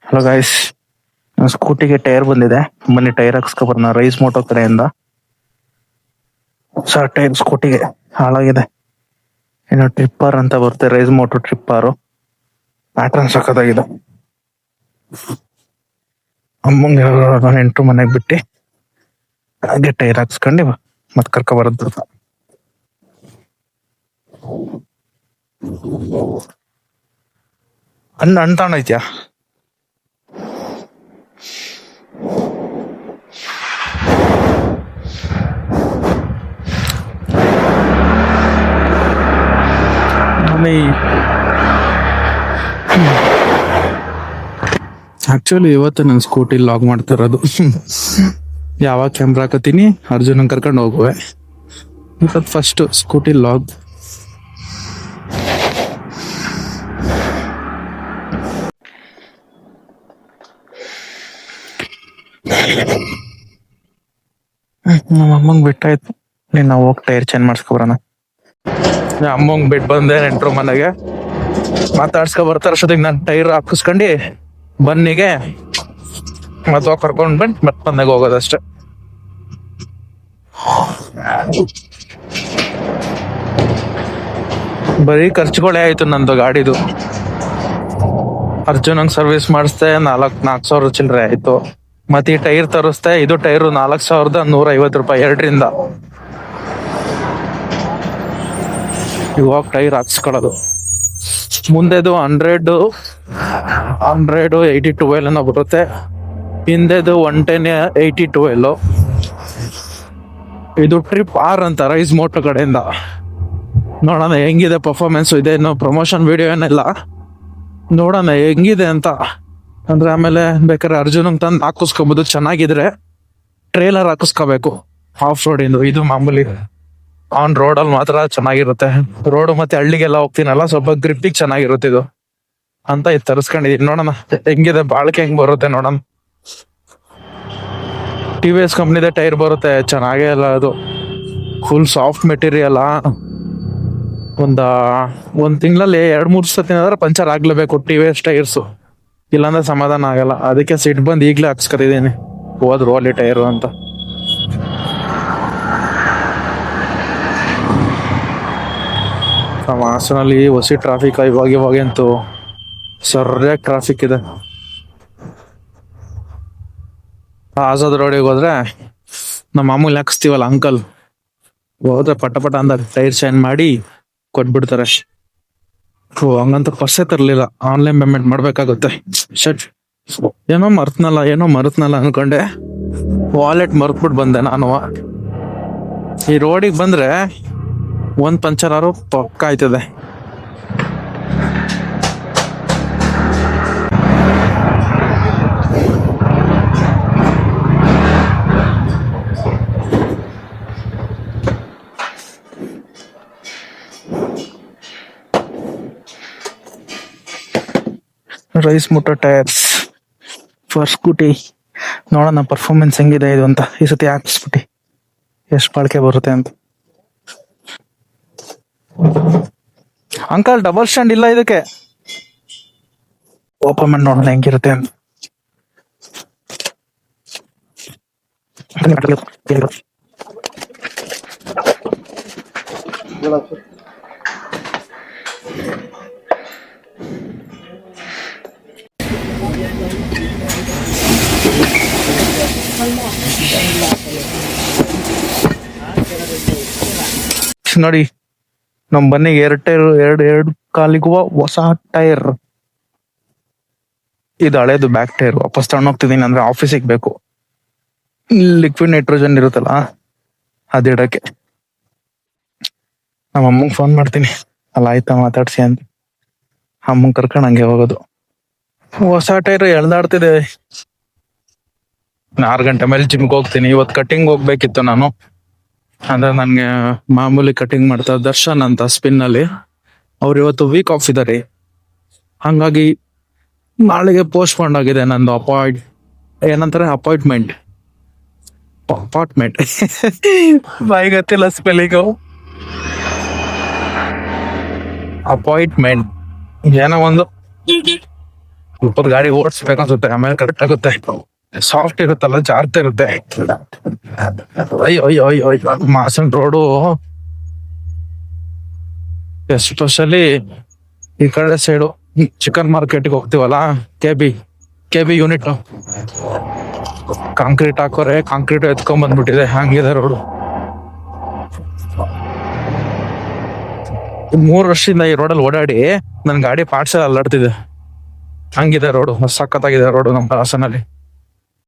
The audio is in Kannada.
ಹಲೋ ಗೈಸ್, ಸ್ಕೂಟಿಗೆ ಟೈರ್ ಬಂದಿದೆ. ಬನ್ನಿ ಟೈರ್ ಹಾಕ್ಸ್ಕೊಬರೋಣ. ರೈಸ್ ಮೋಟೋ ಕಡೆಯಿಂದ ಹೊಸ ಟೈರ್ ಸ್ಕೂಟಿಗೆ ಹಾಳಾಗಿದೆ. ಏನೋ ಟ್ರಿಪ್ಪರ್ ಅಂತ ಬರುತ್ತೆ, ರೈಸ್ ಮೋಟೋ ಟ್ರಿಪ್ಪರು. ಪ್ಯಾಟ್ರನ್ ಸಕ್ಕತ್ತಾಗಿದೆ. ಅಮ್ಮಂಗೆ ನೆಂಟು ಮನೆಗೆ ಬಿಟ್ಟು ಹಾಗೆ ಟೈರ್ ಹಾಕ್ಸ್ಕೊಂಡು ಮತ್ತೆ ಕರ್ಕೊಬರೋದು. ಹಣ್ಣು ತಗೊಂಡೈತ್ಯಾ? ಆಕ್ಚುಲಿ ಇವತ್ತು ನನ್ನ ಸ್ಕೂಟಿ ಲಾಗ್ ಮಾಡ್ತಾ ಇರೋದು. ಯಾವಾಗ ಕ್ಯಾಮ್ರಾ ಹಾಕತ್ತೀನಿ ಅರ್ಜುನ್ ಕರ್ಕೊಂಡು ಹೋಗುವೆ. ಇವತ್ತು ಫಸ್ಟ್ ಸ್ಕೂಟಿ ಲಾಗ್. ನಮ್ಮ ಅಮ್ಮಂಗೆ ಬಿಟ್ಟಾಯ್ತು. ನೀನು ನಾವು ಹೋಗಿ ಟೈರ್ ಚೇಂಜ್ ಮಾಡಿಸ್ಕೊಬರೋಣ. ಅಮ್ಮಂಗೆ ಬಿಟ್ಟು ಬಂದೆ ನೆಂಟ್ರು ಮನೆಗೆ. ಮಾತಾಡ್ಸ್ಕೊ ಬರ್ತಾರ ಅಷ್ಟೊತ್ತಿಗೆ ನಾನು ಟೈರ್ ಹಾಕಿಸ್ಕೊಂಡು ಬನ್ನಿಗೆ ಮತ್ತೆ ಹೋಗಿ ಕರ್ಕೊಂಡು ಬಂದು ಮತ್ತೆ ಮನೆಗೆ ಹೋಗೋದಷ್ಟೆ. ಬರೀ ಖರ್ಚುಗಳೇ ಆಯ್ತು ನಂದು ಗಾಡಿದು. ಅರ್ಜುನಂಗೆ ಸರ್ವಿಸ್ ಮಾಡಿಸ್ದೆ 4,000 ಚಿಲ್ಲರೆ ಆಯ್ತು. ಮತ್ತೆ ಈ ಟೈರ್ ತರಿಸ್ದೆ. ಇದು ಟೈರು 4,150 ರೂಪಾಯಿ ಎರಡರಿಂದ. ಇವಾಗ ಟೈರ್ ಹಾಕ್ಸ್ಕೊಳ್ಳೋದು. ಮುಂದೆದು 100 80 ಏನೋ ಬರುತ್ತೆ. ಹಿಂದೆದು 110 80 ಇದು ಟ್ರಿಪ್ ಆರ್ ಅಂತ ರೈಸ್ ಮೋಟೋ ಕಡೆಯಿಂದ. ನೋಡೋಣ ಹೆಂಗಿದೆ ಪರ್ಫಾರ್ಮೆನ್ಸ್. ಇದೇನು ಪ್ರಮೋಷನ್ ವಿಡಿಯೋ ಏನಿಲ್ಲ, ನೋಡೋಣ ಹೆಂಗಿದೆ ಅಂತ. ಅಂದ್ರೆ ಆಮೇಲೆ ಬೇಕಾದ್ರೆ ಅರ್ಜುನ್ ತಂದು ಹಾಕಿಸ್ಕೊಬೋದು. ಚೆನ್ನಾಗಿದ್ರೆ ಟ್ರೇಲರ್ ಹಾಕಿಸ್ಕೋಬೇಕು ಆಫ್ ರೋಡಿಂದು. ಇದು ಮಾಮೂಲಿ ಆನ್ ರೋಡಲ್ಲಿ ಮಾತ್ರ ಚೆನ್ನಾಗಿರುತ್ತೆ. ರೋಡ್ ಮತ್ತೆ ಹಳ್ಳಿಗೆಲ್ಲ ಹೋಗ್ತೀನಲ್ಲ, ಸ್ವಲ್ಪ ಗ್ರಿಪ್ಪಿಗೆ ಚೆನ್ನಾಗಿರುತ್ತೆ ಇದು ಅಂತ ಇದು ತರಿಸ್ಕೊಂಡಿದೀನಿ. ನೋಡೋಣ ಹೆಂಗಿದೆ, ಬಾಳಿಕೆ ಹೆಂಗ್ ಬರುತ್ತೆ ನೋಡೋಣ. TVS ಕಂಪ್ನಿದೆ ಟೈರ್ ಬರುತ್ತೆ, ಚೆನ್ನಾಗೇ ಅಲ್ಲ ಅದು. Full soft material. ಒಂದ್ ತಿಂಗಳಲ್ಲಿ 2-3 ಸತಿನಾದ್ರೆ ಪಂಚರ್ ಆಗ್ಲೇಬೇಕು TVS ಟೈರ್ಸು, ಇಲ್ಲಾಂದ್ರೆ ಸಮಾಧಾನ ಆಗಲ್ಲ. ಅದಕ್ಕೆ ಸಿಟ್ ಬಂದು ಈಗಲೇ ಹಾಕ್ಸ್ಕರಿದೀನಿ, ಹೋದ್ರು ಅಲ್ಲಿ ಟೈರು ಅಂತ. ನಮ್ಮ ಹಾಸನಲ್ಲಿ ಹೊಸಿ ಟ್ರಾಫಿಕ್. ಇವಾಗಂತೂ ಸರಿಯಾಗಿ ಟ್ರಾಫಿಕ್ ಇದೆ. ಆಜಾದ್ ರೋಡಿಗೆ ಹೋದ್ರೆ ನಮ್ಮ ಮಾಮೂಲಿ ಹಾಕಿಸ್ತೀವಲ್ಲ ಅಂಕಲ್, ಹೋದ್ರೆ ಪಟ ಅಂತ ಟೈರ್ ಚೇಂಜ್ ಮಾಡಿ ಕೊಟ್ಬಿಡ್ತಾರೆ. ಹಂಗಂತ ಪರ್ಸೆ ತರ್ಲಿಲ್ಲ, ಆನ್ಲೈನ್ ಪೇಮೆಂಟ್ ಮಾಡ್ಬೇಕಾಗುತ್ತೆ. ಏನೋ ಮರ್ತನಲ್ಲ ಅನ್ಕೊಂಡೆ, ವಾಲೆಟ್ ಮರ್ತ್ಬಿಟ್ಟು ಬಂದೆ ನಾನು. ಈ ರೋಡಿಗೆ ಬಂದ್ರೆ ಒಂದ್ ಪಂಚರ್ ಆರು ಪಕ್ಕ ಆಯ್ತದೆ. Rise moto tyres for Scooty. ನೋಡೋಣ ಪರ್ಫಾರ್ಮೆನ್ಸ್ ಹೆಂಗಿದೆ ಇದು ಅಂತ. ಈ ಸತಿ ಹಾಕ್ಸ್ಬಿಟ್ಟು ಎಷ್ಟು ಬಾಳಿಕೆ ಬರುತ್ತೆ ಅಂತ. ಅಂಕಲ್ ಡಬಲ್ ಸ್ಟ್ಯಾಂಡ್ ಇಲ್ಲ ಇದಕ್ಕೆ, ಓಪನ್ ಮಾಡಿ ನೋಡೋಣ ಹೆಂಗಿರುತ್ತೆ ಅಂತ. ನೋಡಿ ನಮ್ ಬನ್ನಿಗೆ ಎರಡು ಕಾಲಿಗೂ ಹೊಸ ಟೈರ್. ಇದು ಹಳೇದು ಬ್ಯಾಕ್ ಟೈರ್ ವಾಪಸ್ ತಗೊಂಡೋಗ್ತಿದೀನಿ, ಅಂದ್ರೆ ಆಫೀಸಿಗೆ ಬೇಕು. ಲಿಕ್ವಿಡ್ ನೈಟ್ರೋಜನ್ ಇರುತ್ತಲ್ಲ ಅದಿಡಕ್ಕೆ. ನಮ್ಮ ಅಮ್ಮಂಗೆ ಫೋನ್ ಮಾಡ್ತೀನಿ, ಅಲ್ಲ ಆಯ್ತಾ ಮಾತಾಡ್ಸಿ ಅಂತ. ಅಮ್ಮಂಗೆ ಕರ್ಕೊಂಡು ಹಂಗೆ ಹೋಗೋದು. ಹೊಸ ಟೈರ್ ಎಳ್ದಾಡ್ತಿದೆ. 6 ಗಂಟೆ ಮೇಲೆ ಜಿಮ್ಗೆ ಹೋಗ್ತೀನಿ. ಇವತ್ತು ಕಟಿಂಗ್ ಹೋಗ್ಬೇಕಿತ್ತು ನಾನು, ಅಂದ್ರೆ ನನ್ಗೆ ಮಾಮೂಲಿ ಕಟಿಂಗ್ ಮಾಡ್ತಾರೆ ದರ್ಶನ್ ಅಂತ ಸ್ಪಿನ್ ಅಲ್ಲಿ. ಅವ್ರು ಇವತ್ತು ವೀಕ್ ಆಫ್ ಇದಾರೆ, ಹಂಗಾಗಿ ನಾಳೆಗೆ ಪೋಸ್ಟ್ಪೋಂಡ್ ಆಗಿದೆ ನಂದು ಅಪಾಯಿಂಟ್ಮೆಂಟ್. ಬಾಯಿಗತ್ತಿಲ್ಲ ಸ್ಪೆಲ್ಲಿಂಗು. ಅಪಾಯಿಂಟ್ಮೆಂಟ್ ಏನೋ ಒಂದು ಸ್ವಲ್ಪ ಗಾಡಿ ಓಡಿಸ್ಬೇಕನ್ಸುತ್ತೆ, ಆಮೇಲೆ ಕರೆಕ್ಟ್ ಆಗುತ್ತೆ. ಸಾಫ್ಟ್ ಇರುತ್ತಲ್ಲ, ಜಾರ್ತಾ ಇರುತ್ತೆ. ಅಯ್ಯೋ ಅಯ್ಯೋ ಅಯ್ಯೋ ಅಯ್ಯೋ, ಮಾಸನ್ ರೋಡು ಎಸ್ಪೆಷಲಿ ಈ ಕಡೆ ಸೈಡು ಚಿಕನ್ ಮಾರ್ಕೆಟ್ಗೆ ಹೋಗ್ತೀವಲ್ಲ, ಕೆ ಬಿ ಯೂನಿಟ್ ಕಾಂಕ್ರೀಟ್ ಹಾಕೋರೆ, ಕಾಂಕ್ರೀಟ್ ಎತ್ಕೊಂಡ್ ಬಂದ್ಬಿಟ್ಟಿದೆ, ಹಂಗಿದೆ ರೋಡು. 3 ವರ್ಷದಿಂದ ಈ ರೋಡಲ್ಲಿ ಓಡಾಡಿ ನನ್ ಗಾಡಿ ಪಾರ್ಟ್ಸ್ ಎಲ್ಲ ಅಲ್ಲಾಡ್ತಿದೆ, ಹಂಗಿದೆ ರೋಡು. ಸಖತ್ತಾಗಿದೆ ರೋಡು ನಮ್ಮ ಹಾಸನಲ್ಲಿ.